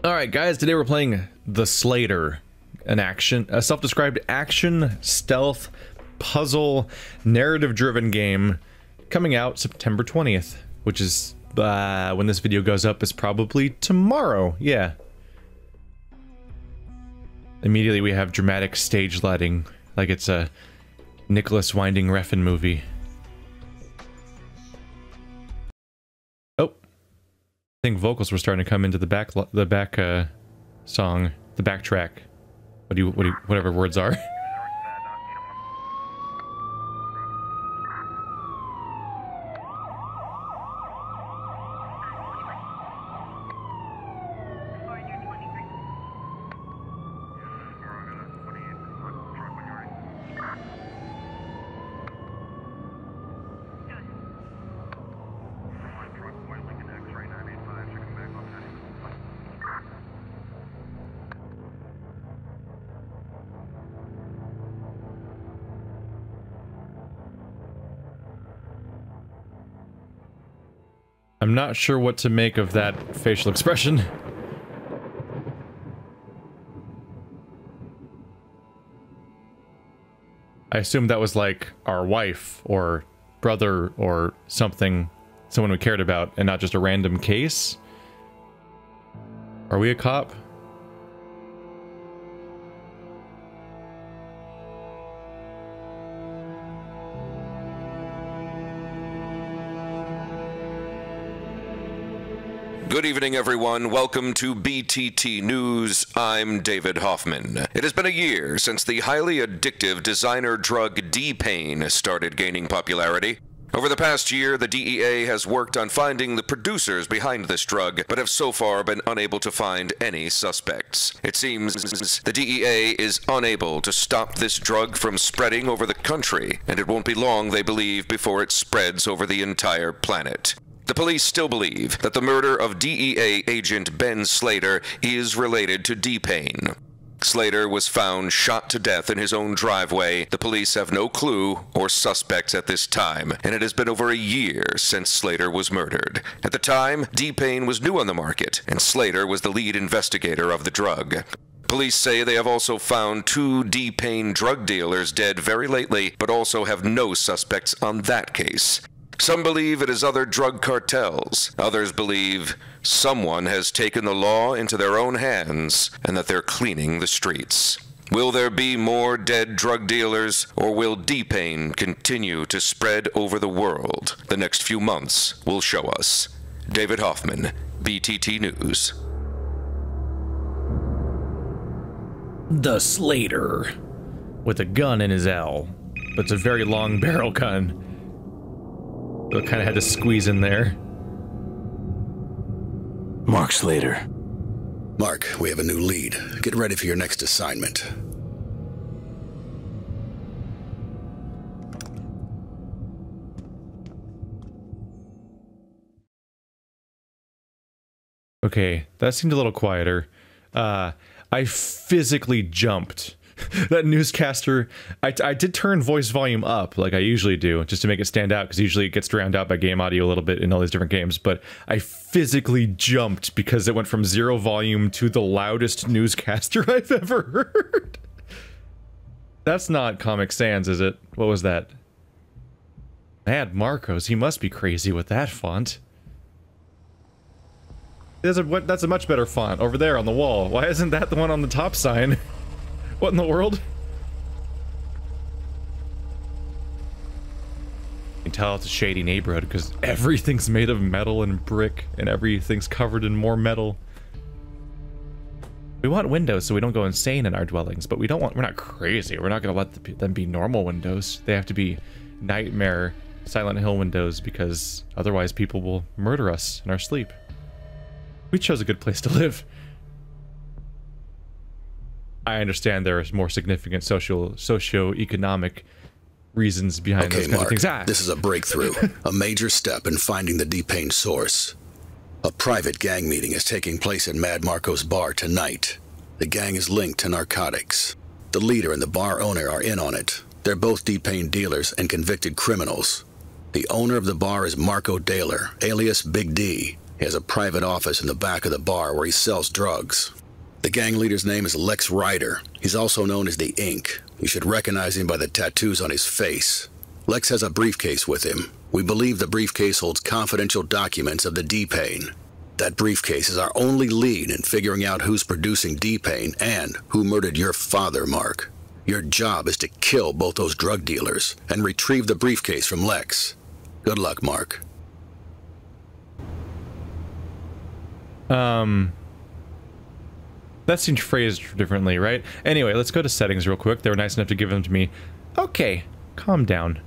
Alright guys, today we're playing The Slater, a self-described action, stealth, puzzle, narrative-driven game coming out September 20th, which is, when this video goes up, is probably tomorrow, yeah. Immediately we have dramatic stage lighting, like it's a Nicholas Winding Refn movie. I think vocals were starting to come into the back song, the backtrack. Whatever words are. I'm not sure what to make of that facial expression. I assumed that was like our wife or brother or something, someone we cared about, and not just a random case. Are we a cop? Good evening, everyone. Welcome to BTT News. I'm David Hoffman. It has been a year since the highly addictive designer drug D-Pain started gaining popularity. Over the past year, the DEA has worked on finding the producers behind this drug, but have so far been unable to find any suspects. It seems the DEA is unable to stop this drug from spreading over the country, and it won't be long, they believe, before it spreads over the entire planet. The police still believe that the murder of DEA agent Ben Slater is related to D-Pain. Slater was found shot to death in his own driveway. The police have no clue or suspects at this time, and it has been over a year since Slater was murdered. At the time, D-Pain was new on the market, and Slater was the lead investigator of the drug. Police say they have also found 2 D-Pain drug dealers dead very lately, but also have no suspects on that case. Some believe it is other drug cartels. Others believe someone has taken the law into their own hands and that they're cleaning the streets. Will there be more dead drug dealers, or will D-Pain continue to spread over the world? The next few months will show us. David Hoffman, BTT News. The Slater. With a gun in his L. But it's a very long barrel gun. So it kind of had to squeeze in there. Mark Slater. Mark, we have a new lead. Get ready for your next assignment. Okay, that seemed a little quieter. I physically jumped. That newscaster, I did turn voice volume up like I usually do, just to make it stand out, because usually it gets drowned out by game audio a little bit in all these different games, but I physically jumped because it went from 0 volume to the loudest newscaster I've ever heard. That's not Comic Sans, is it? What was that? Mad Marcos, he must be crazy with that font. That's a much better font over there on the wall. Why isn't that the one on the top sign? What in the world? You can tell it's a shady neighborhood because everything's made of metal and brick and everything's covered in more metal. We want windows so we don't go insane in our dwellings, but we're not crazy. We're not going to let them be normal windows. They have to be nightmare Silent Hill windows because otherwise people will murder us in our sleep. We chose a good place to live. I understand there is more significant socio-economic reasons behind those kind of things. This is a breakthrough, a major step in finding the D-Pain source. A private gang meeting is taking place at Mad Marco's bar tonight. The gang is linked to narcotics. The leader and the bar owner are in on it. They're both D-Pain dealers and convicted criminals. The owner of the bar is Marco Daler, alias Big D. He has a private office in the back of the bar where he sells drugs. The gang leader's name is Lex Ryder. He's also known as the Ink. You should recognize him by the tattoos on his face. Lex has a briefcase with him. We believe the briefcase holds confidential documents of the D-Pain. That briefcase is our only lead in figuring out who's producing D-Pain and who murdered your father, Mark. Your job is to kill both those drug dealers and retrieve the briefcase from Lex. Good luck, Mark. That seemed phrased differently, right? Anyway, let's go to settings real quick. They were nice enough to give them to me. Okay, calm down.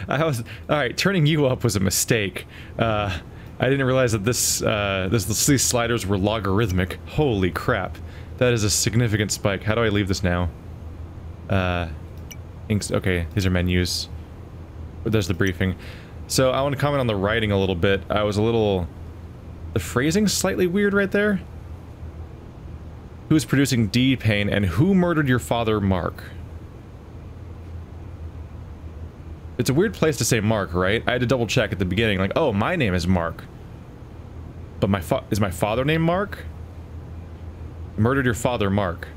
Alright, turning you up was a mistake. I didn't realize that these sliders were logarithmic. Holy crap. That is a significant spike. How do I leave this now? Okay, these are menus. There's the briefing. So I want to comment on the writing a little bit. The phrasing's slightly weird right there. Who's producing D-Pain and who murdered your father, Mark? It's a weird place to say Mark, right? I had to double check at the beginning, like, oh, my name is Mark. But is my father named Mark? Murdered your father, Mark.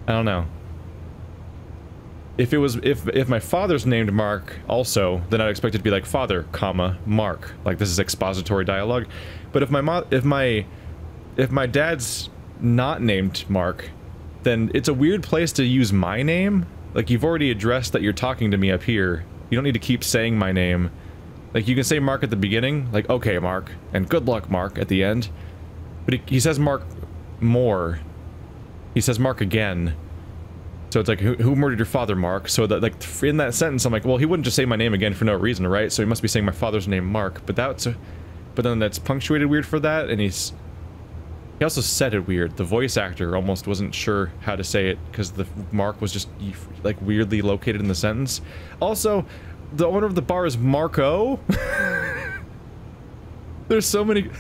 I don't know. If my father's named Mark also, then I'd expect it to be like father, comma, Mark. Like this is expository dialogue. But if my dad's not named Mark, then it's a weird place to use my name. Like, you've already addressed that you're talking to me up here. You don't need to keep saying my name. Like, you can say Mark at the beginning, like, okay, Mark, and good luck, Mark, at the end. But he says Mark more. He says Mark again. So it's like, who murdered your father, Mark? So that, like, in that sentence, I'm like, well, he wouldn't just say my name again for no reason, right? So he must be saying my father's name, Mark. But then that's punctuated weird for that, and he also said it weird. The voice actor almost wasn't sure how to say it because the Mark was just like weirdly located in the sentence. Also, the owner of the bar is Marco. There's so many.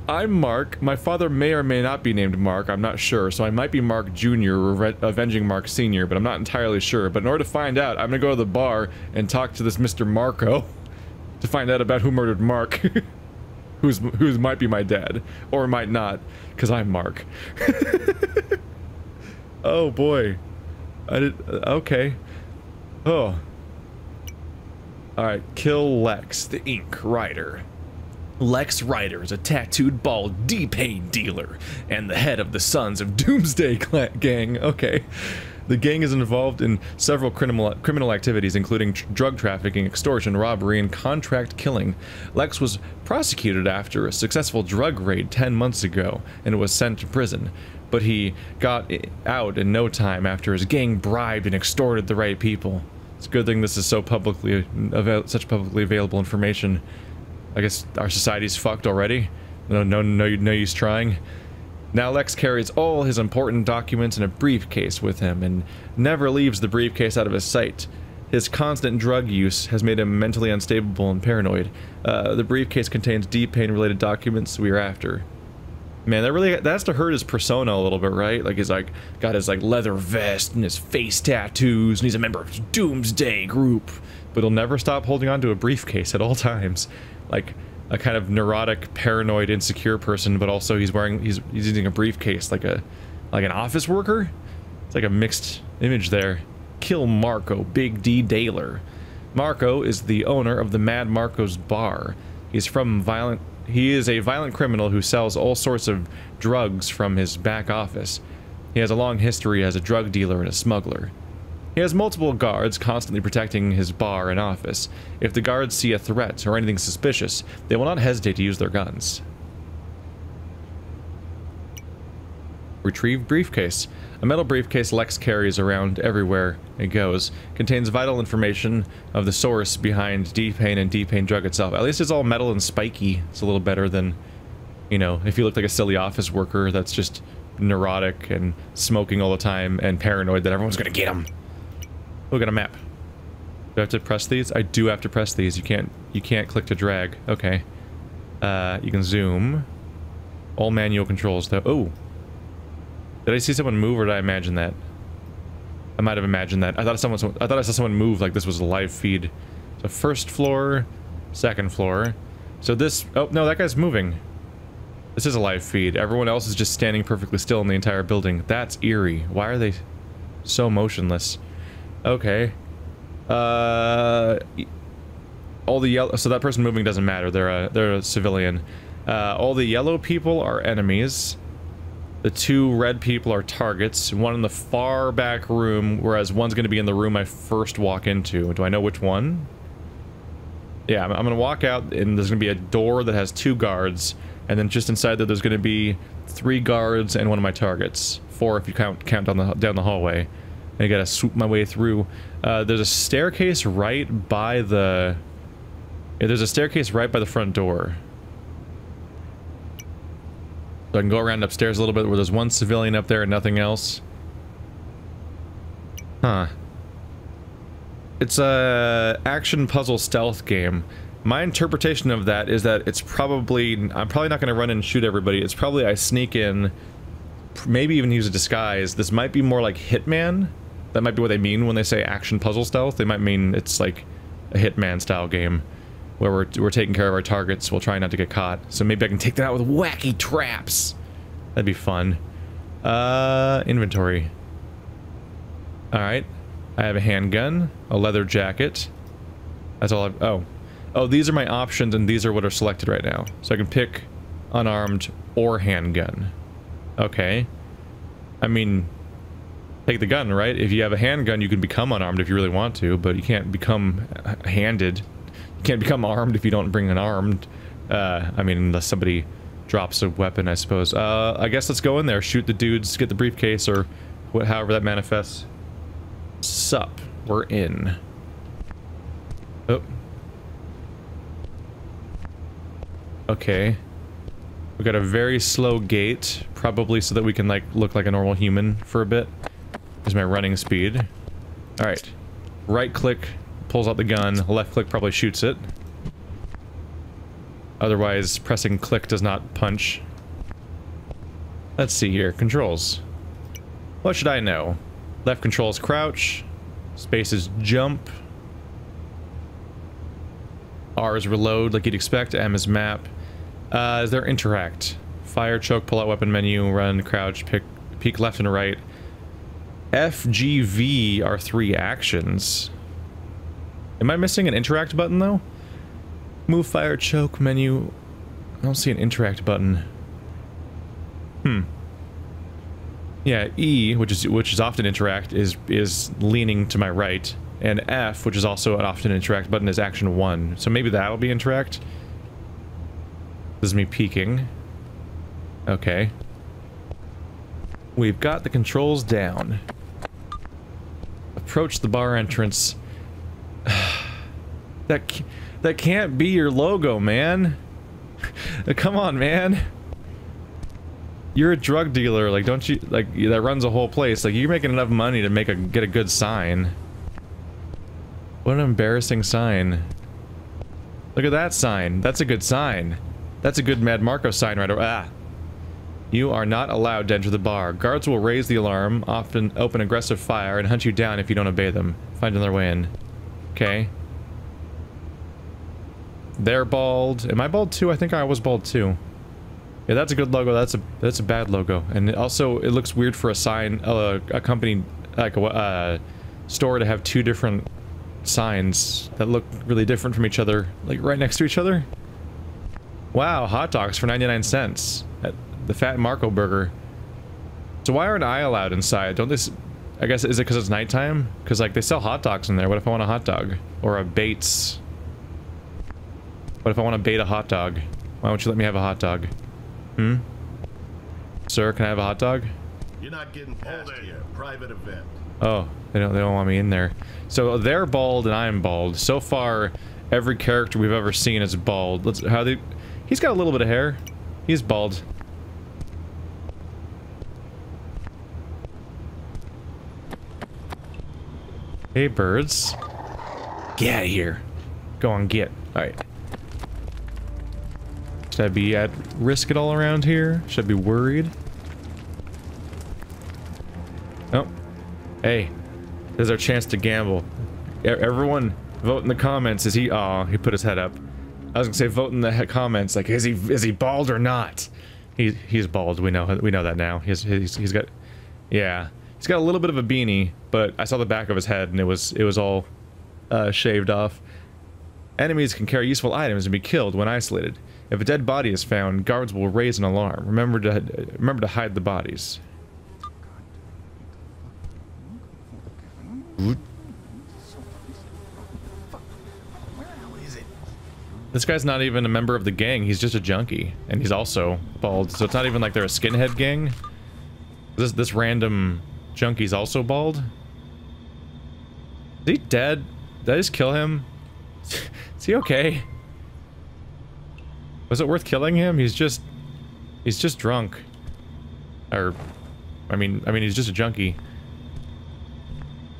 I'm Mark. My father may or may not be named Mark. I'm not sure. So I might be Mark Jr. or avenging Mark Sr., but I'm not entirely sure. But in order to find out, I'm gonna go to the bar and talk to this Mr. Marco to find out about who murdered Mark. Who might be my dad, or might not, because I'm Mark. Oh boy. Okay. Oh. Alright, kill Lex, the Ink Rider. Lex Rider is a tattooed bald D-Pain dealer, and the head of the Sons of Doomsday gang. Okay. The gang is involved in several criminal activities, including drug trafficking, extortion, robbery, and contract killing. Lex was prosecuted after a successful drug raid 10 months ago and was sent to prison, but he got out in no time after his gang bribed and extorted the right people. It's a good thing this is so such publicly available information. I guess our society's fucked already. No use trying. Now Lex carries all his important documents in a briefcase with him and never leaves the briefcase out of his sight. His constant drug use has made him mentally unstable and paranoid. The briefcase contains D-Pain related documents we are after. Man, that has to hurt his persona a little bit, right? Like he's like got his like leather vest and his face tattoos and he's a member of his Doomsday group, but he'll never stop holding on to a briefcase at all times. Like a kind of neurotic, paranoid, insecure person, but also he's using a briefcase like an office worker. It's like a mixed image there. Kill Marco, Big D Daler. Marco is the owner of the Mad Marco's bar. He is a violent criminal who sells all sorts of drugs from his back office. He has a long history as a drug dealer and a smuggler. He has multiple guards constantly protecting his bar and office. If the guards see a threat or anything suspicious, they will not hesitate to use their guns. Retrieve briefcase. A metal briefcase Lex carries around everywhere it goes. Contains vital information of the source behind D-Pain and D-Pain drug itself. At least it's all metal and spiky. It's a little better than, you know, if you look like a silly office worker that's just neurotic and smoking all the time and paranoid that everyone's gonna get him. Look at a map. Do I have to press these? I do have to press these. You can't click to drag. Okay. You can zoom. All manual controls though. Oh. Did I see someone move or did I imagine that? I might have imagined that. I thought I saw someone move like this was a live feed. So The first floor, second floor. So this... Oh, no, that guy's moving. This is a live feed. Everyone else is just standing perfectly still in the entire building. That's eerie. Why are they so motionless? Okay. All the yellow... So that person moving doesn't matter. They're a civilian. All the yellow people are enemies. The two red people are targets. One in the far back room, whereas one's going to be in the room I first walk into. Do I know which one? Yeah, I'm going to walk out, and there's going to be a door that has 2 guards, and then just inside there, there's going to be 3 guards and one of my targets. 4 if you count down the hallway. And I got to swoop my way through. There's a staircase right by the... Yeah, there's a staircase right by the front door. So I can go around upstairs a little bit where there's one civilian up there and nothing else. Huh. It's a action puzzle stealth game. My interpretation of that is that it's probably... I'm probably not going to run in and shoot everybody. It's probably I sneak in, maybe even use a disguise. This might be more like Hitman. That might be what they mean when they say action puzzle stealth. They might mean it's like a Hitman style game where we're taking care of our targets while trying not to get caught. So maybe I can take that out with wacky traps. That'd be fun. Inventory. Alright. I have a handgun, a leather jacket. That's all I've... Oh, these are my options, and these are what are selected right now. So I can pick unarmed or handgun. Okay. I mean, take the gun, right? If you have a handgun, you can become unarmed if you really want to, but you can't become handed. You can't become armed if you don't bring an armed. I mean, unless somebody drops a weapon, I suppose. I guess let's go in there, shoot the dudes, get the briefcase, or however that manifests. Sup, we're in. Oh. Okay. We got a very slow gait, probably so that we can, like, look like a normal human for a bit. Here's my running speed. Alright. Right click pulls out the gun, left click probably shoots it. Otherwise, pressing click does not punch. Let's see here. Controls. What should I know? Left control is crouch. Space is jump. R is reload, like you'd expect. M is map. Is there interact? Fire, choke, pull out weapon menu, run, crouch, peek left and right. F, G, V are 3 actions. Am I missing an interact button, though? Move, fire, choke, menu. I don't see an interact button. Yeah, E, which is often interact, is leaning to my right, and F, which is also an often interact button, is action 1. So maybe that'll be interact. This is me peeking. Okay. We've got the controls down. Approach the bar entrance. That can't be your logo, man. Come on, man. You're a drug dealer, like, don't you, like, that runs a whole place. Like, you're making enough money to get a good sign. What an embarrassing sign. Look at that sign. That's a good sign. That's a good Mad Marco sign right over. Ah. You are not allowed to enter the bar. Guards will raise the alarm, often open aggressive fire, and hunt you down if you don't obey them. Find another way in. Okay. They're bald. Am I bald too? I think I was bald too. Yeah, that's a good logo. That's a bad logo, and also it looks weird for a sign, a company like a store to have 2 different signs that look really different from each other, like right next to each other. Wow, hot dogs for 99 cents at the Fat Marco Burger. So why aren't I allowed inside? Don't they? I guess is it because it's nighttime? Because like they sell hot dogs in there. What if I want a hot dog or a Bates? What if I want to bait a hot dog? Why don't you let me have a hot dog? Sir, can I have a hot dog? You're not getting past here. Private event. Oh, they don't want me in there. So they're bald and I'm bald. So far, every character we've ever seen is bald. He's got a little bit of hair. He's bald. Hey, birds. Get out of here. Go on, get. Alright. Should I be at risk at all around here? Should I be worried? Oh. Hey. There's our chance to gamble. Everyone Vote in the comments. Is he? Oh, he put his head up. I was gonna say vote in the comments. Like, is he bald or not? He's bald. We know that now. He's got, yeah, he's got a little bit of a beanie, but I saw the back of his head and it was all shaved off. Enemies can carry useful items and be killed when isolated. If a dead body is found, guards will raise an alarm. Remember to hide the bodies. This guy's not even a member of the gang, he's just a junkie. And he's also bald, so it's not even like they're a skinhead gang. This random junkie's also bald? Is he dead? Did I just kill him? Is he okay? Was it worth killing him? He's just drunk. Or, I mean he's just a junkie.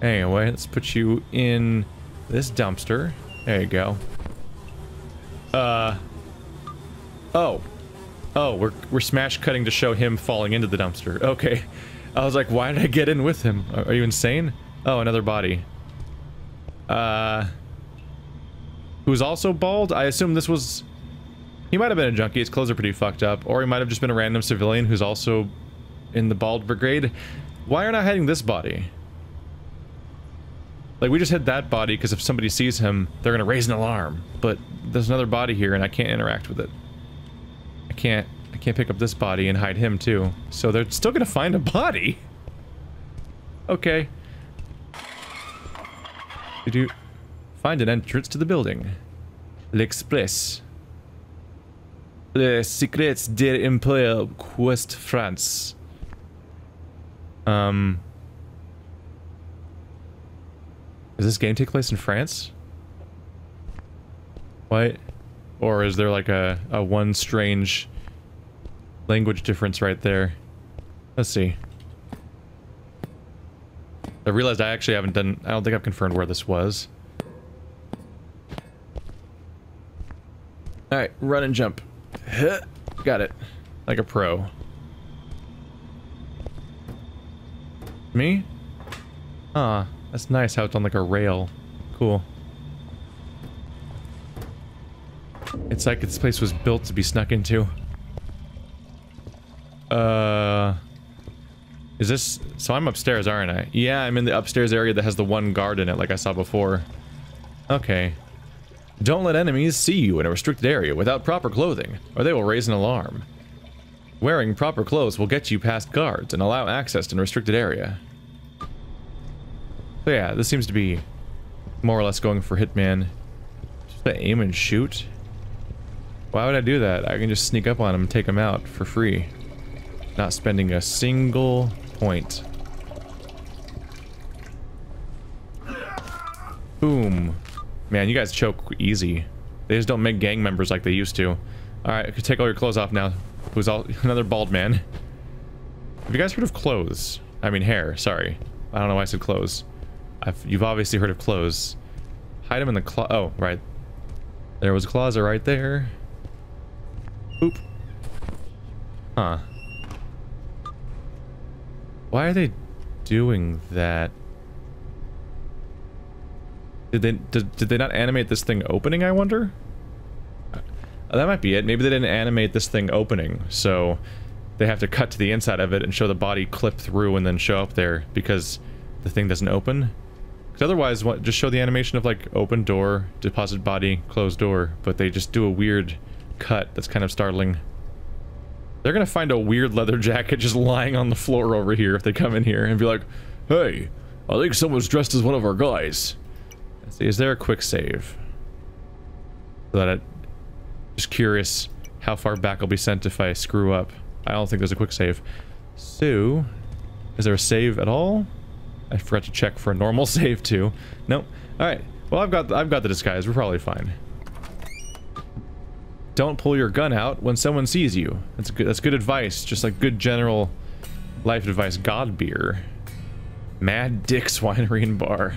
Anyway, let's put you in this dumpster. There you go. Oh, we're smash cutting to show him falling into the dumpster. Okay. I was like, why did I get in with him? Are you insane? Oh, another body. Who's also bald? I assume this was... He might have been a junkie, his clothes are pretty fucked up. Or he might have just been a random civilian who's also in the bald brigade. Why aren't I hiding this body? Like, we just hit that body because if somebody sees him, they're gonna raise an alarm. But there's another body here and I can't interact with it. I can't pick up this body and hide him too. So they're still gonna find a body? Okay. Did you find an entrance to the building? L'Express. Les secrets de l'Empire Ouest France. Does this game take place in France? What? Or is there like a one strange language difference right there? Let's see. I realized I actually haven't done... I don't think I've confirmed where this was. Alright, run and jump. Got it. Like a pro. Me? Ah, that's nice how it's on like a rail. Cool. It's like this place was built to be snuck into. Is this... So I'm upstairs, aren't I? Yeah, I'm in the upstairs area that has the one guard in it, like I saw before. Okay. Don't let enemies see you in a restricted area without proper clothing, or they will raise an alarm. Wearing proper clothes will get you past guards and allow access to a restricted area. So yeah, this seems to be more or less going for Hitman. Just aim and shoot? Why would I do that? I can just sneak up on him and take him out for free. Not spending a single point. Boom. Man, you guys choke easy. They just don't make gang members like they used to. Alright, I could take all your clothes off now. Who's all another bald man? Have you guys heard of clothes? I mean hair, sorry. I don't know why I said clothes. You've obviously heard of clothes. Hide them in the closet. Oh, right. There was a closet right there. Oop. Huh. Why are they doing that? Did they not animate this thing opening, I wonder? That might be it. Maybe they didn't animate this thing opening, so they have to cut to the inside of it and show the body clip through and then show up there because the thing doesn't open. Because otherwise, what, just show the animation of like open door, deposit body, closed door, but they just do a weird cut that's kind of startling. They're gonna find a weird leather jacket just lying on the floor over here if they come in here and be like, hey, I think someone's dressed as one of our guys. Let's see, is there a quick save? So that just curious how far back I'll be sent if I screw up. I don't think there's a quick save. So, is there a save at all? I forgot to check for a normal save too. Nope. Alright. Well, I've got the disguise. We're probably fine. Don't pull your gun out when someone sees you. That's good advice. Just like good general life advice. God beer. Mad Dick's Winery and Bar.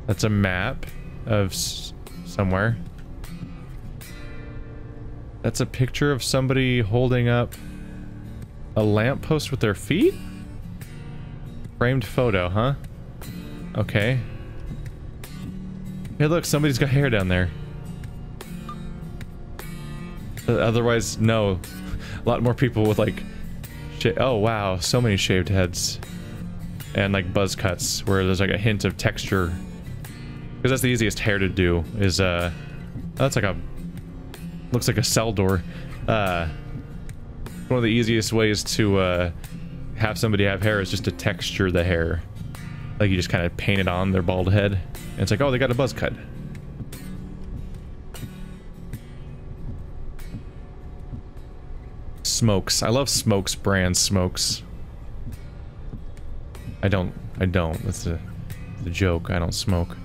That's a map of somewhere. That's a picture of somebody holding up a lamppost with their feet? Framed photo, huh? Okay. Hey, look, somebody's got hair down there. Otherwise, no. A lot more people with, like... Oh, wow. So many shaved heads. And, like, buzz cuts, where there's, like, a hint of texture. Because that's the easiest hair to do, is, that's like a... Looks like a cell door. One of the easiest ways to, have somebody have hair is just to texture the hair. Like, you just kind of paint it on their bald head. And it's like, oh, they got a buzz cut. Smokes. I love Smokes brand Smokes. I don't. That's the joke. I don't smoke.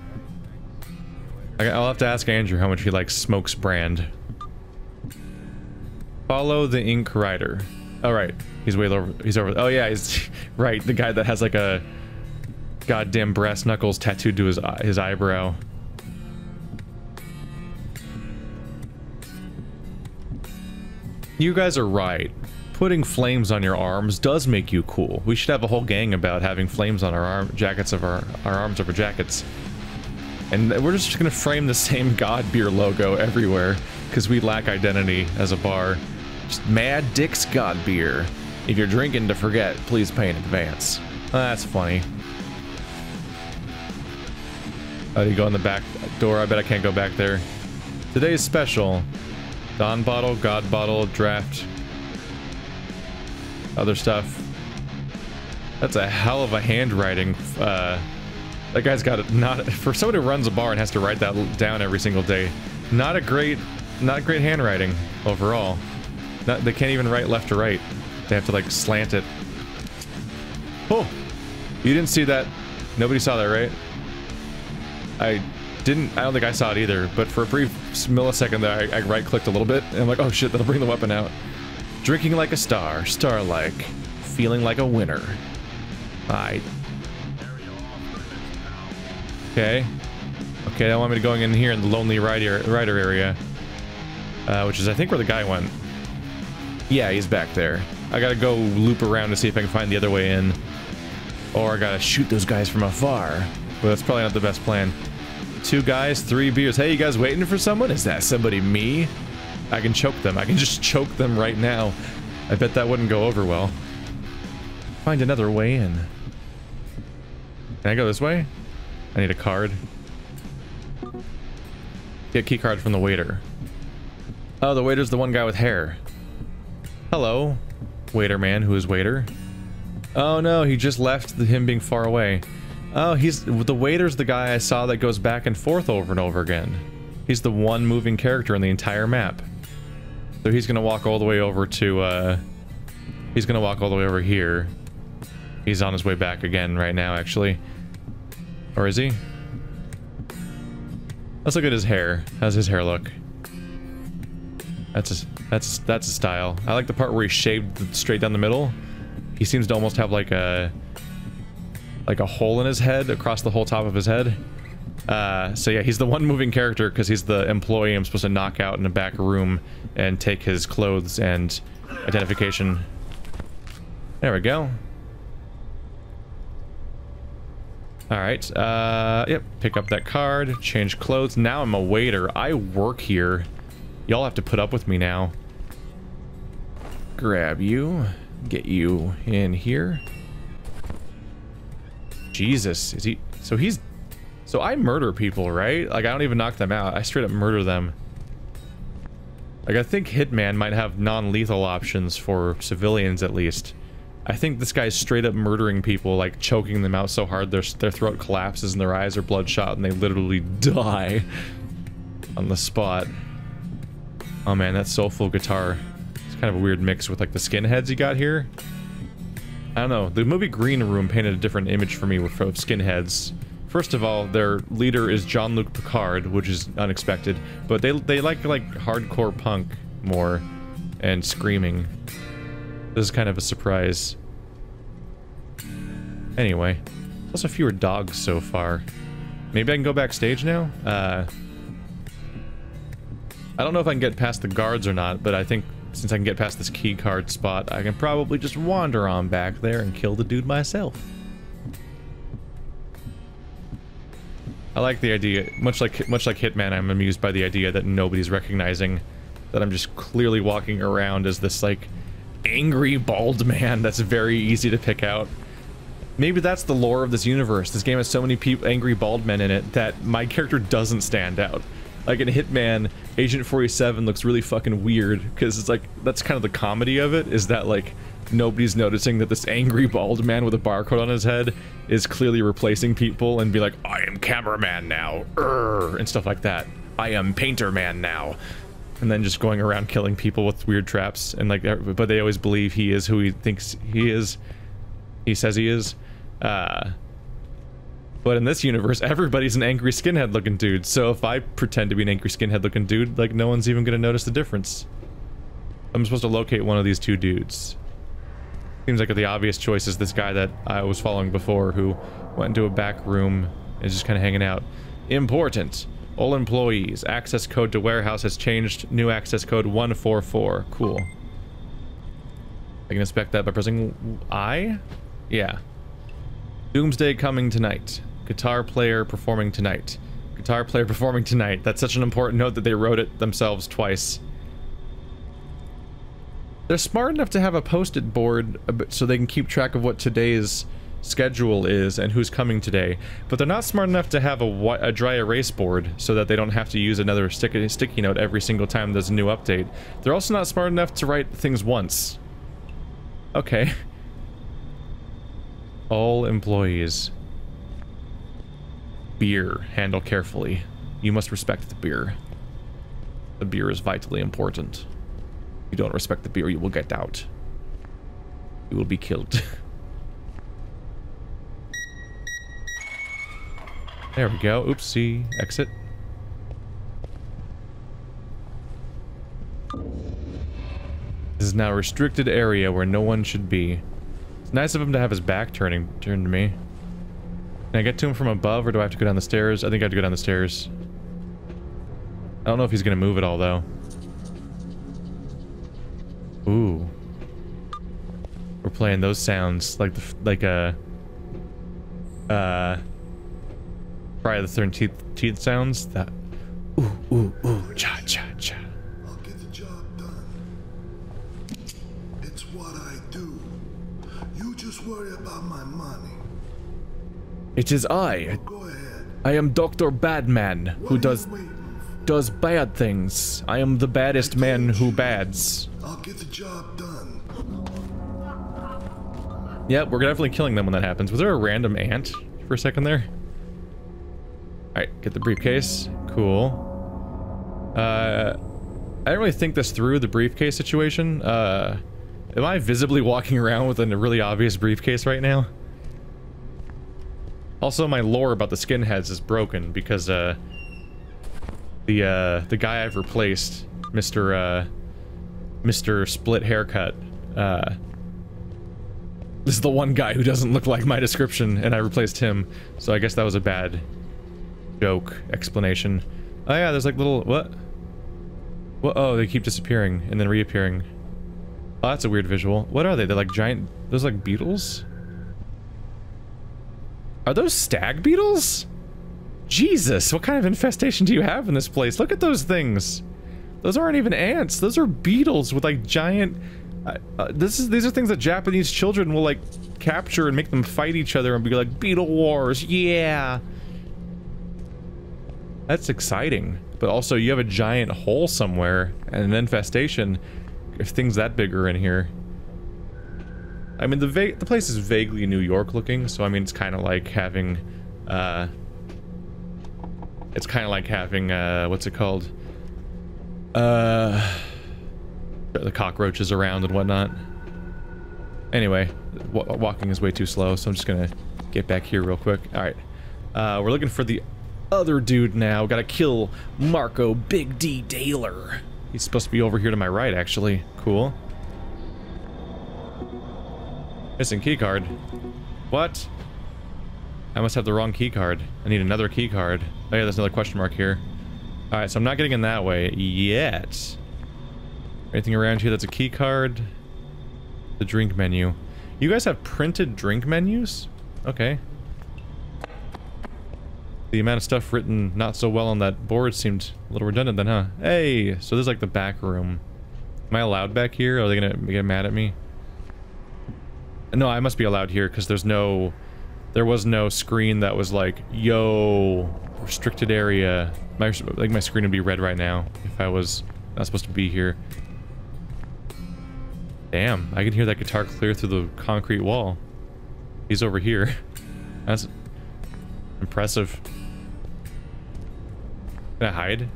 I'll have to ask Andrew how much he likes Smokes brand. Follow the Ink Rider. Oh, right. He's way over. He's over. Oh, yeah. He's right. The guy that has like a goddamn brass knuckles tattooed to his eyebrow. You guys are right. Putting flames on your arms does make you cool. We should have a whole gang about having flames on our jackets of our arms of our jackets. And we're just gonna frame the same God Beer logo everywhere, because we lack identity as a bar. Just Mad Dick's God Beer. If you're drinking to forget, please pay in advance. That's funny. Oh, you go in the back door? I bet I can't go back there. Today's special. Don bottle, God bottle, draft. Other stuff. That's a hell of a handwriting. That guy's got it. Not for someone who runs a bar and has to write that down every single day. Not great handwriting overall. They can't even write left to right. They have to like slant it. Oh, you didn't see that. Nobody saw that, right? I don't think I saw it either, but for a brief millisecond there, I right-clicked a little bit, and I'm like, oh shit, that'll bring the weapon out. Drinking like a star, star-like, feeling like a winner. Okay. Okay, they want me to go in here in the Lonely Rider area. Which is, I think, where the guy went. Yeah, he's back there. I gotta go loop around to see if I can find the other way in. Or I gotta shoot those guys from afar. But that's probably not the best plan. 2 guys, 3 beers. Hey, you guys waiting for someone? Is that somebody me? I can choke them. I can just choke them right now. I bet that wouldn't go over well. Find another way in. Can I go this way? I need a card. Get key card from the waiter. Oh, the waiter's the one guy with hair. Hello, waiter man who is waiter. Oh no, he just left him being far away. Oh, the waiter's the guy I saw that goes back and forth over and over again. He's the one moving character in the entire map. So he's gonna walk all the way over to, he's gonna walk all the way over here. He's on his way back again right now, actually. Or is he? Let's look at his hair. How's his hair look? That's a style. I like the part where he shaved straight down the middle. He seems to almost have like a hole in his head across the whole top of his head. So yeah, he's the one moving character because he's the employee I'm supposed to knock out in a back room and take his clothes and identification. There we go. Alright, yep, pick up that card, change clothes. Now I'm a waiter. I work here. Y'all have to put up with me now. Grab you, get you in here. Jesus, is he... So I murder people, right? Like, I don't even knock them out. I straight up murder them. Like, I think Hitman might have non-lethal options for civilians, at least. I think this guy's straight up murdering people, like, choking them out so hard their throat collapses and their eyes are bloodshot and they literally die on the spot. Oh man, that soulful guitar. It's kind of a weird mix with, like, the skinheads you got here. I don't know. The movie Green Room painted a different image for me with skinheads. First of all, their leader is Jean-Luc Picard, which is unexpected, but they like hardcore punk more and screaming. This is kind of a surprise. Anyway, also fewer dogs so far. Maybe I can go backstage now? I don't know if I can get past the guards or not, but I think since I can get past this key card spot, I can probably just wander on back there and kill the dude myself. I like the idea, much like Hitman, I'm amused by the idea that nobody's recognizing that I'm just clearly walking around as this, like, angry bald man that's very easy to pick out. Maybe that's the lore of this universe. This game has so many angry bald men in it that my character doesn't stand out. Like in Hitman, Agent 47 looks really fucking weird, because it's like, that's kind of the comedy of it, is that, like, nobody's noticing that this angry bald man with a barcode on his head is clearly replacing people and be like, I am cameraman now, and stuff like that. I am painter man now. And then just going around killing people with weird traps, and like, but they always believe he is who he thinks he is. He says he is. But in this universe, everybody's an angry skinhead looking dude, so if I pretend to be an angry skinhead looking dude, like, no one's even gonna notice the difference. I'm supposed to locate one of these two dudes. Seems like the obvious choice is this guy that I was following before, who went into a back room and is just kind of hanging out. Important. All employees. Access code to warehouse has changed. New access code 144. Cool. I can inspect that by pressing I? Yeah. Doomsday coming tonight. Guitar player performing tonight. Guitar player performing tonight. That's such an important note that they wrote it themselves twice. They're smart enough to have a post-it board so they can keep track of what today's schedule is and who's coming today, but they're not smart enough to have a dry erase board so that they don't have to use another sticky note every single time there's a new update. They're also not smart enough to write things once. Okay. All employees. Beer. Handle carefully. You must respect the beer. The beer is vitally important. If you don't respect the beer, you will get out. You will be killed. There we go. Oopsie. Exit. This is now a restricted area where no one should be. It's nice of him to have his back turned to me. Can I get to him from above, or do I have to go down the stairs? I think I have to go down the stairs. I don't know if he's gonna move at all, though. Ooh. We're playing those sounds like Friday the 13th sounds. That ooh cha cha cha. I'll get the job done. It's what I do. You just worry about my money. It is I. Go ahead. I am Dr. Badman, who does bad things. I am the baddest man who bads. I'll get the job done. Yeah, we're definitely killing them when that happens. Was there a random ant for a second there? Alright, get the briefcase. Cool. I didn't really think this through, the briefcase situation. Am I visibly walking around with a really obvious briefcase right now? Also, my lore about the skinheads is broken because, the guy I've replaced, Mr. Split Haircut, this is the one guy who doesn't look like my description, and I replaced him, so I guess that was a bad joke explanation. Oh yeah, there's like little, what? Oh, they keep disappearing and then reappearing. Oh, that's a weird visual. What are they? They're like giant, those like beetles? Are those stag beetles? Jesus, what kind of infestation do you have in this place? Look at those things. Those aren't even ants. Those are beetles with like giant... these are things that Japanese children will like capture and make them fight each other and be like, beetle wars, yeah. That's exciting. But also you have a giant hole somewhere and an infestation if things that big are in here. I mean, the place is vaguely New York looking, so I mean, it's kind of like having, what's it called? The cockroaches around and whatnot. Anyway, walking is way too slow, so I'm just gonna get back here real quick. Alright. We're looking for the other dude now. Gotta kill Marco Big D Daler. He's supposed to be over here to my right, actually. Cool. Missing keycard. What? I must have the wrong keycard. I need another keycard. Oh yeah, there's another question mark here. Alright, so I'm not getting in that way yet. Anything around here that's a keycard? The drink menu. You guys have printed drink menus? Okay. The amount of stuff written not so well on that board seemed a little redundant then, huh? Hey, so this is like the back room. Am I allowed back here? Are they gonna get mad at me? No, I must be allowed here because there was no screen that was like, yo, restricted area. I think my screen would be red right now if I was not supposed to be here. Damn, I can hear that guitar clear through the concrete wall. He's over here. That's impressive. Can I hide?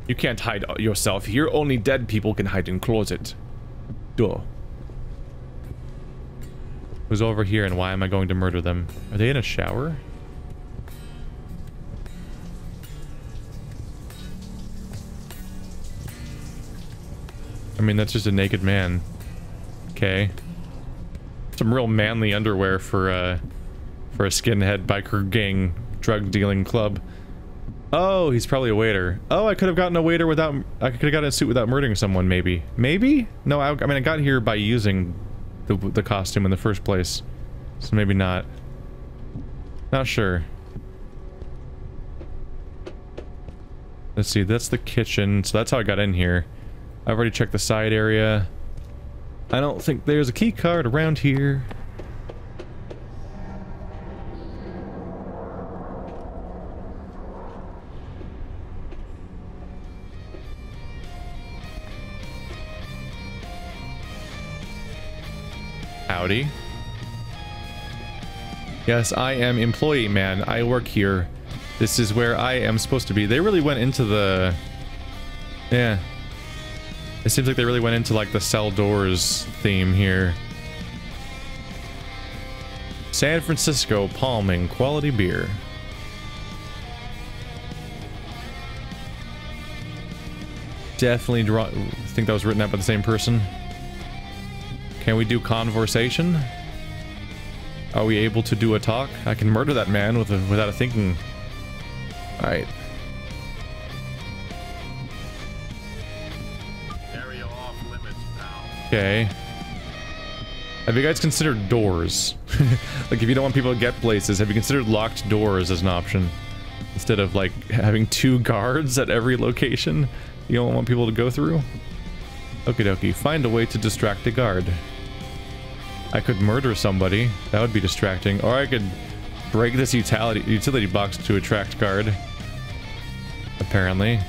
You can't hide yourself here. Only dead people can hide in closet. Duh. Who's over here and why am I going to murder them? Are they in a shower? I mean, that's just a naked man. Okay. Some real manly underwear for a skinhead biker gang drug dealing club. Oh, he's probably a waiter. Oh, I could have gotten a waiter without... I could have gotten a suit without murdering someone, maybe. Maybe? No, I mean, I got here by using the costume in the first place. So maybe not. Not sure. Let's see, that's the kitchen. So that's how I got in here. I've already checked the side area. I don't think there's a key card around here. Howdy. Yes, I am employee man. I work here. This is where I am supposed to be. They really went into the... Yeah. It seems like they really went into like the cell doors theme here. San Francisco Palming quality beer. Definitely think that was written out by the same person. Can we do conversation? Are we able to do a talk? I can murder that man without a thinking. Alright. Area off limits, pal. Okay. Have you guys considered doors? Like, if you don't want people to get places, have you considered locked doors as an option? Instead of, like, having 2 guards at every location you don't want people to go through? Okie dokie. Find a way to distract a guard. I could murder somebody. That would be distracting. Or I could break this utility box to attract guard. Apparently.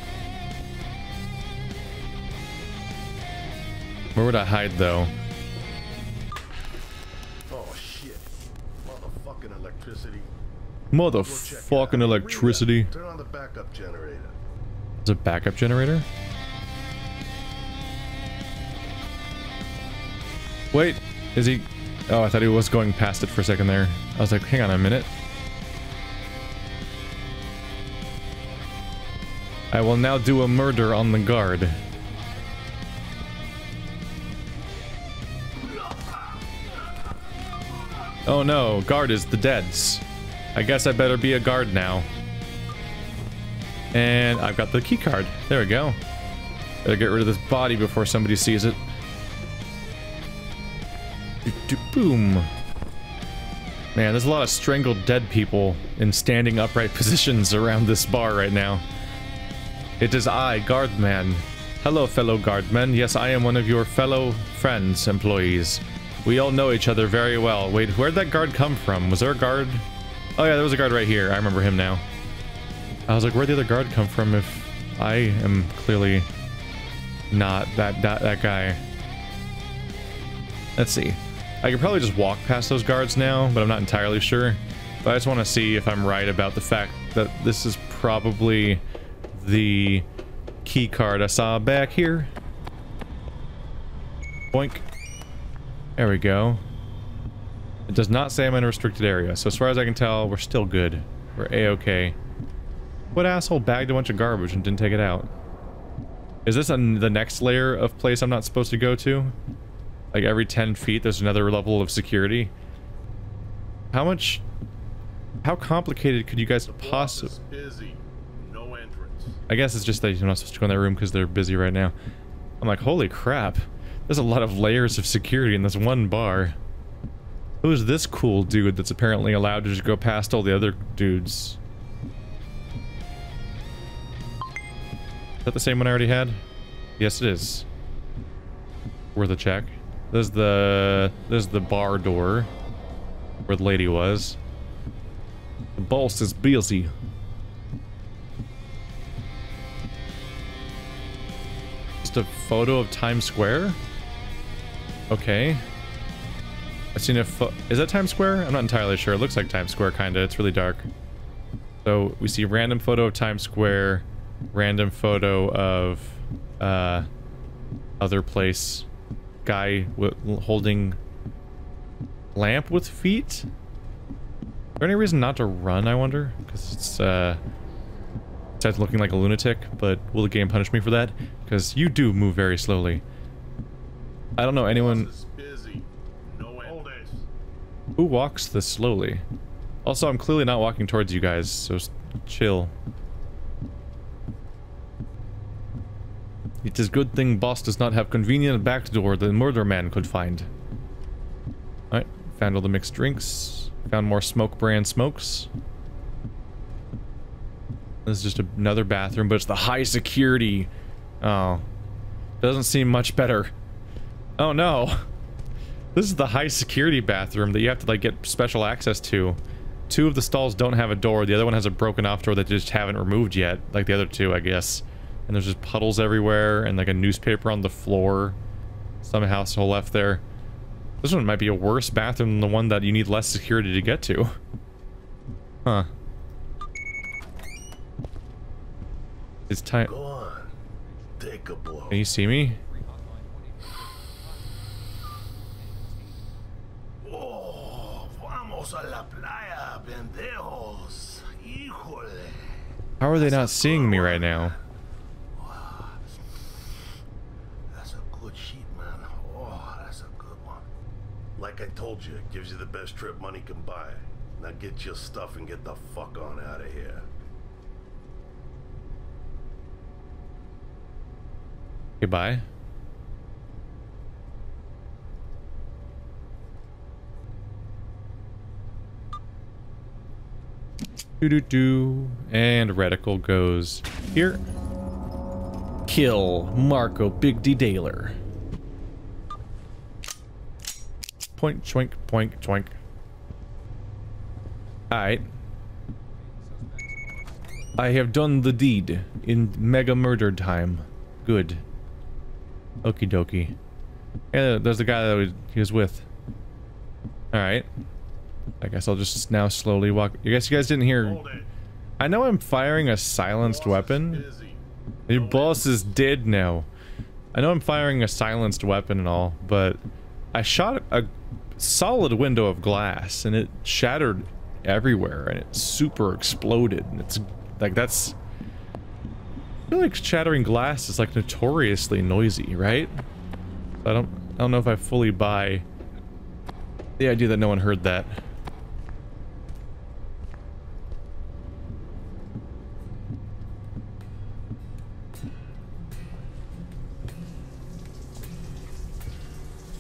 Where would I hide, though? Oh shit. Motherfucking electricity. Motherfucking electricity. Turn on the backup generator. Is it a backup generator? Wait, is he... Oh, I thought he was going past it for a second there. I was like, hang on a minute. I will now do a murder on the guard. Oh no, guard is the deads. I guess I better be a guard now. And I've got the key card. There we go. Better get rid of this body before somebody sees it. Boom. Man, there's a lot of strangled dead people in standing upright positions around this bar right now. It is I, Guardman. Hello, fellow Guardmen. Yes, I am one of your fellow friends, employees. We all know each other very well. Wait, where'd that guard come from? Was there a guard? Oh yeah, there was a guard right here. I remember him now. I was like, where'd the other guard come from if I am clearly not that guy? Let's see. I could probably just walk past those guards now, but I'm not entirely sure. But I just want to see if I'm right about the fact that this is probably the key card I saw back here. Boink. There we go. It does not say I'm in a restricted area, so as far as I can tell, we're still good. We're A-okay. What asshole bagged a bunch of garbage and didn't take it out? Is this the next layer of place I'm not supposed to go to? Like every 10 feet there's another level of security? How complicated could you guys possibly... Busy. No entrance. I guess it's just that you're not supposed to go in that room because they're busy right now. I'm like, holy crap. There's a lot of layers of security in this one bar. Who's this cool dude that's apparently allowed to just go past all the other dudes? that the same one I already had? Yes, it is. Worth a check. There's the bar door where the lady was. The boss is busy. Just a photo of Times Square? Okay. I've seen a is that Times Square? I'm not entirely sure. It looks like Times Square, kinda. It's really dark. So, we see random photo of Times Square, random photo of, other place. Guy holding lamp with feet? Is there any reason not to run, I wonder? Because it's, starts looking like a lunatic, but will the game punish me for that? Because you do move very slowly. I don't know anyone... Who walks this slowly? Also, I'm clearly not walking towards you guys, so chill. It is good thing boss does not have convenient back door the murder man could find. Alright, found all the mixed drinks. Found more smoke brand smokes. This is just another bathroom, but it's the high security. Oh. Doesn't seem much better. Oh no. This is the high security bathroom that you have to like get special access to. Two of the stalls don't have a door. The other one has a broken off door that they just haven't removed yet. Like the other two, I guess. And there's just puddles everywhere and like a newspaper on the floor. Some household left there. This one might be a worse bathroom than the one that you need less security to get to. Huh. It's time. Go on. Take a blow. Can you see me? Oh, vamos a la playa, pendejos. Híjole. How are they not seeing me right now? That's a good sheet, man. Oh, that's a good one. Like I told you, it gives you the best trip money can buy. Now get your stuff and get the fuck on out of here. Goodbye. Doo-doo-doo. And reticle goes here. Kill Marco Big D Daler. Point, choink, poink, choink. Alright. I have done the deed in mega murder time. Good. Okie dokie. Yeah, there's the guy that he was with. Alright. I guess I'll just now slowly walk. I guess you guys didn't hear. I know I'm firing a silenced weapon. Your boss is dead now. I know I'm firing a silenced weapon and all, but I shot a solid window of glass and it shattered everywhere and it super exploded. And it's like that's. I feel like shattering glass is like notoriously noisy, right? I don't know if I fully buy the idea that no one heard that.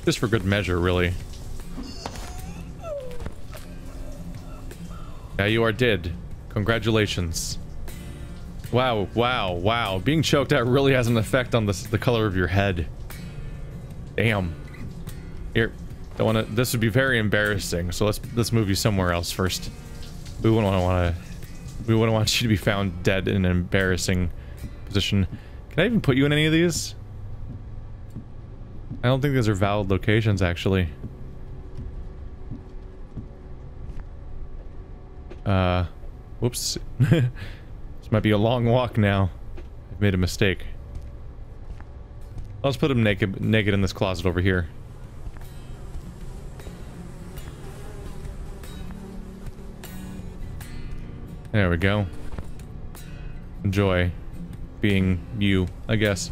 Just for good measure, really. Yeah, you are dead. Congratulations. Wow, wow, wow. Being choked out really has an effect on the color of your head. Damn. Here, don't wanna. This would be very embarrassing. So let's move you somewhere else first. We wouldn't want you to be found dead in an embarrassing position. Can I even put you in any of these? I don't think these are valid locations, actually. Whoops. This might be a long walk now. I've made a mistake. I'll just put him naked in this closet over here. There we go. Enjoy being you, I guess.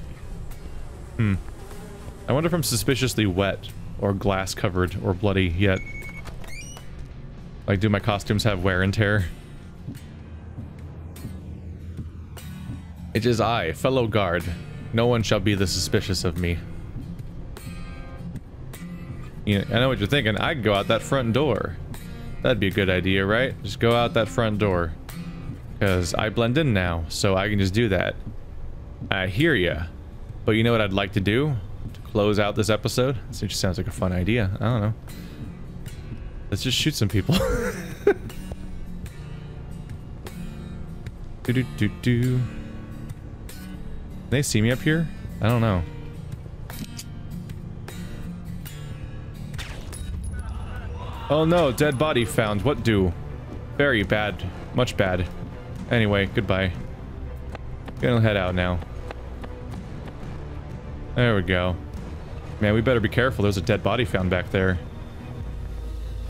I wonder if I'm suspiciously wet, or glass covered, or bloody yet. Like, do my costumes have wear and tear? It is I, fellow guard. No one shall be the suspicious of me. You know, I know what you're thinking. I can go out that front door. That'd be a good idea, right? Just go out that front door. Because I blend in now, so I can just do that. I hear ya. But you know what I'd like to do? To close out this episode? This just sounds like a fun idea. I don't know. Let's just shoot some people. Do. Can they see me up here? I don't know. Oh no, dead body found. What do? Very bad. Much bad. Anyway, goodbye. Gonna head out now. There we go. Man, we better be careful. There's a dead body found back there.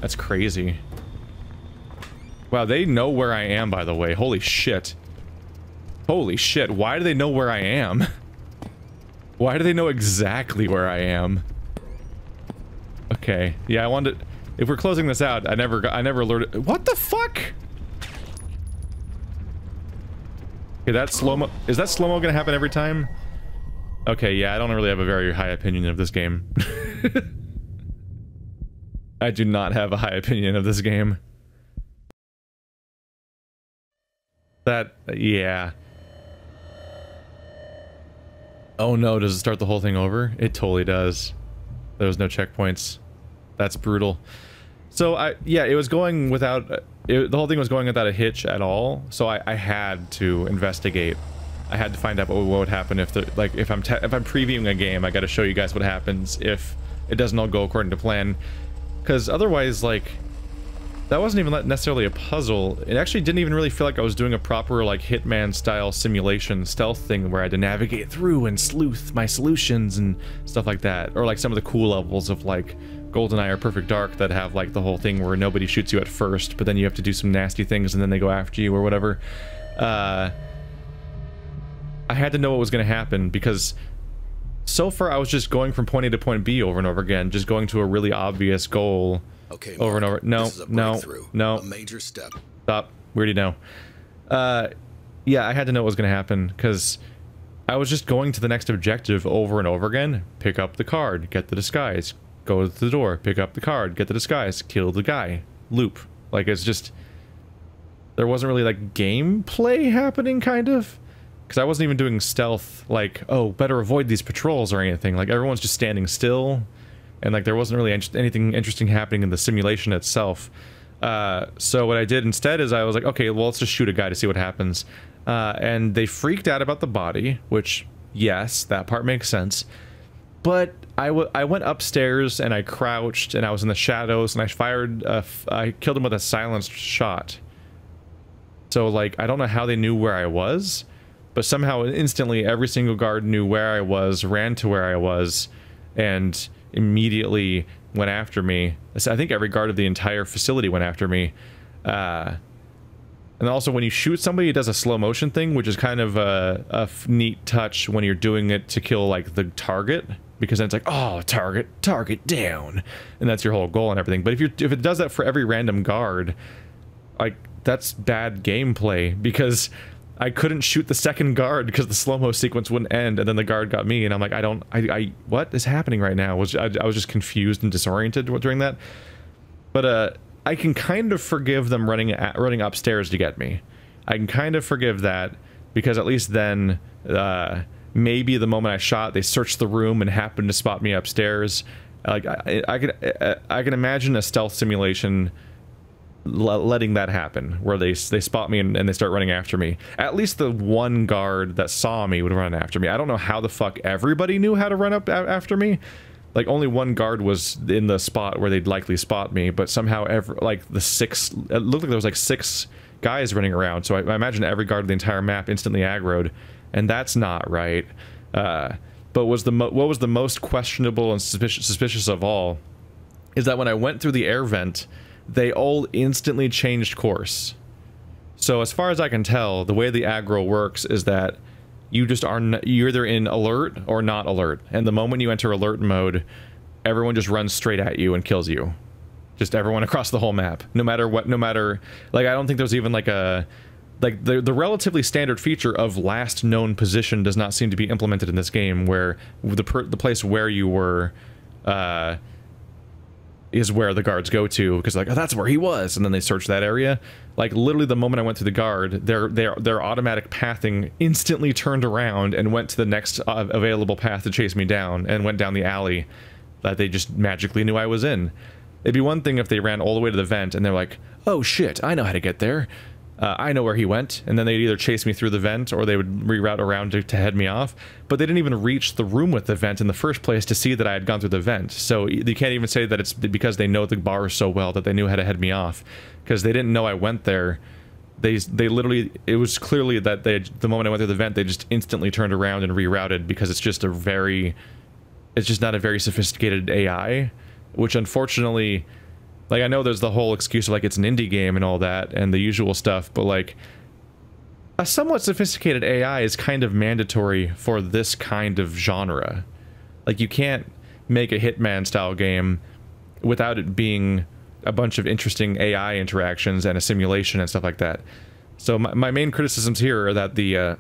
That's crazy. Wow, they know where I am, by the way. Holy shit. Holy shit, why do they know where I am? Why do they know exactly where I am? Okay, yeah, I wanted... If we're closing this out, I never alerted... What the fuck? Okay, that slow-mo... Is that slow-mo gonna happen every time? Okay, yeah, I don't really have a very high opinion of this game. I do not have a high opinion of this game. That... yeah. Oh no, does it start the whole thing over? It totally does. There was no checkpoints. That's brutal. So, yeah, it was going without... the whole thing was going without a hitch at all, so I had to investigate. I had to find out what would happen if the... Like, if I'm previewing a game, I gotta show you guys what happens if it doesn't all go according to plan. Because otherwise, like... That wasn't even necessarily a puzzle. It actually didn't even really feel like I was doing a proper, like, Hitman-style simulation stealth thing where I had to navigate through and sleuth my solutions and stuff like that. Or, like, some of the cool levels of, like, GoldenEye or Perfect Dark that have, like, the whole thing where nobody shoots you at first, but then you have to do some nasty things and then they go after you or whatever. I had to know what was going to happen because so far I was just going from point A to point B over and over again, just going to a really obvious goal. Okay, Mark, over and over. No, no. A major step. Stop. We already know. Yeah, I had to know what was going to happen, because I was just going to the next objective over and over again. Pick up the card, get the disguise, go to the door, pick up the card, get the disguise, kill the guy. Loop. Like, it's just... There wasn't really, like, gameplay happening, kind of. Because I wasn't even doing stealth, like, oh, better avoid these patrols or anything. Like, everyone's just standing still. And, like, there wasn't really anything interesting happening in the simulation itself. So what I did instead is I was like, okay, well, let's just shoot a guy to see what happens. And they freaked out about the body, which, yes, that part makes sense. But I went upstairs and I crouched and I was in the shadows and I fired, I killed him with a silenced shot. So, like, I don't know how they knew where I was, but somehow instantly every single guard knew where I was, ran to where I was, and immediately went after me. I think every guard of the entire facility went after me. And also when you shoot somebody, it does a slow motion thing, which is kind of a neat touch when you're doing it to kill, like, the target, because then it's like, oh, target down, and that's your whole goal and everything. But if it does that for every random guard, like, that's bad gameplay, because I couldn't shoot the second guard because the slow-mo sequence wouldn't end, and then the guard got me, and I'm like, what is happening right now? I was just confused and disoriented during that. But, I can kind of forgive them running upstairs to get me. I can kind of forgive that, because at least then, maybe the moment I shot, they searched the room and happened to spot me upstairs. Like, I can imagine a stealth simulation letting that happen, where they spot me and they start running after me. At least the one guard that saw me would run after me. I don't know how the fuck everybody knew how to run up after me. Like, only one guard was in the spot where they'd likely spot me, but somehow it looked like there was like 6 guys running around, so I imagine every guard of the entire map instantly aggroed, and that's not right. But what was the most questionable and suspicious of all is that when I went through the air vent, they all instantly changed course. So as far as I can tell, the way the aggro works is that you're either in alert or not alert, and the moment you enter alert mode, everyone just runs straight at you and kills you. Just everyone across the whole map, no matter what, like, I don't think there's even like the relatively standard feature of last known position does not seem to be implemented in this game, where the place where you were is where the guards go to, because like, oh, that's where he was, and then they search that area. Like literally the moment I went through the guard, their automatic pathing instantly turned around and went to the next available path to chase me down, and went down the alley that they just magically knew I was in. It'd be one thing if they ran all the way to the vent and they're like, oh shit, I know how to get there. I know where he went, and then they'd either chase me through the vent or they would reroute around to head me off, but they didn't even reach the room with the vent in the first place to see that I had gone through the vent, so you can't even say that it's because they know the bar so well that they knew how to head me off, because they didn't know I went there. They literally, it was clearly that the moment I went through the vent, they just instantly turned around and rerouted, because it's just not a very sophisticated AI, which unfortunately... Like, I know there's the whole excuse of, like, it's an indie game and all that, and the usual stuff, but, like, a somewhat sophisticated AI is kind of mandatory for this kind of genre. Like, you can't make a Hitman-style game without it being a bunch of interesting AI interactions and a simulation and stuff like that. So my main criticisms here are that the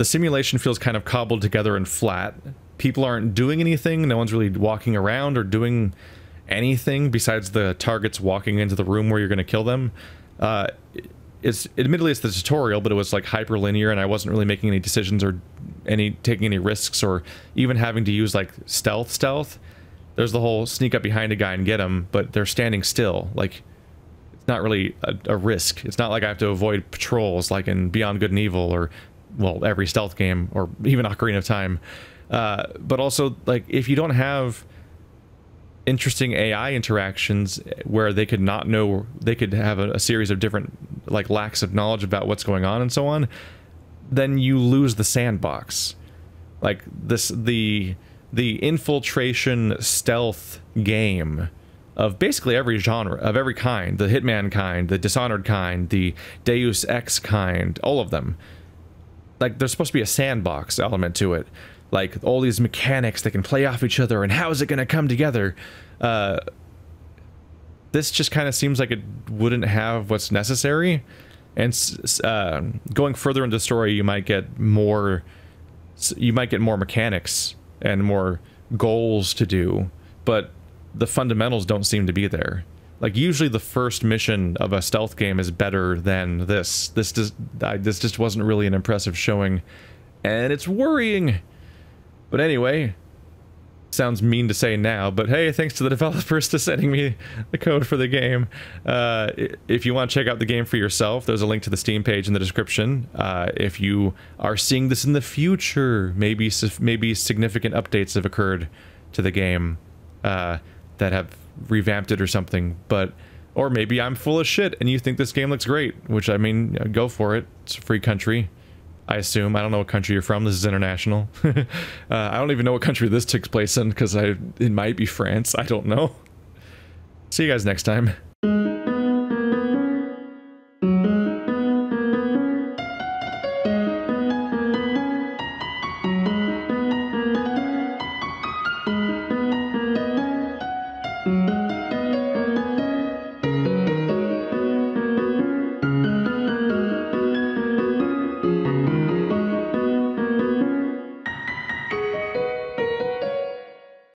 simulation feels kind of cobbled together and flat. People aren't doing anything, no one's really walking around or doing anything besides the targets walking into the room where you're going to kill them. Admittedly it's the tutorial, but it was like hyperlinear, and I wasn't really making any decisions or taking any risks, or even having to use like stealth. There's the whole sneak up behind a guy and get him, but they're standing still. Like, it's not really a risk. It's not like I have to avoid patrols like in Beyond Good and Evil, or, well, every stealth game, or even Ocarina of Time. But also, like, if you don't have interesting AI interactions where they could not know, they could have a series of different, like, lacks of knowledge about what's going on and so on, then you lose the sandbox. Like, the infiltration stealth game of basically every genre, of every kind, the Hitman kind, the Dishonored kind, the Deus Ex kind, all of them. Like, there's supposed to be a sandbox element to it. Like, all these mechanics that can play off each other, and how is it going to come together? This just kind of seems like it wouldn't have what's necessary. And going further into the story, you might get more mechanics and more goals to do, but the fundamentals don't seem to be there. Like, usually the first mission of a stealth game is better than this. This just wasn't really an impressive showing, and it's worrying. But anyway, sounds mean to say now, but hey, thanks to the developers to sending me the code for the game. If you want to check out the game for yourself, there's a link to the Steam page in the description. If you are seeing this in the future, maybe significant updates have occurred to the game that have revamped it or something, or maybe I'm full of shit and you think this game looks great, which, I mean, go for it. It's a free country, I assume. I don't know what country you're from. This is international. I don't even know what country this takes place in, because it might be France. I don't know. See you guys next time.